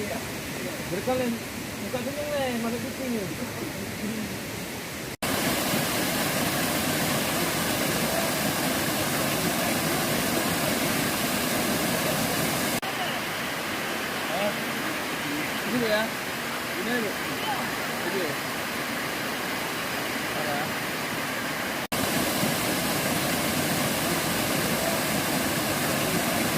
Berkalian buka senyum nih, masuk kuping nih. Ini ya. Ini. Ini.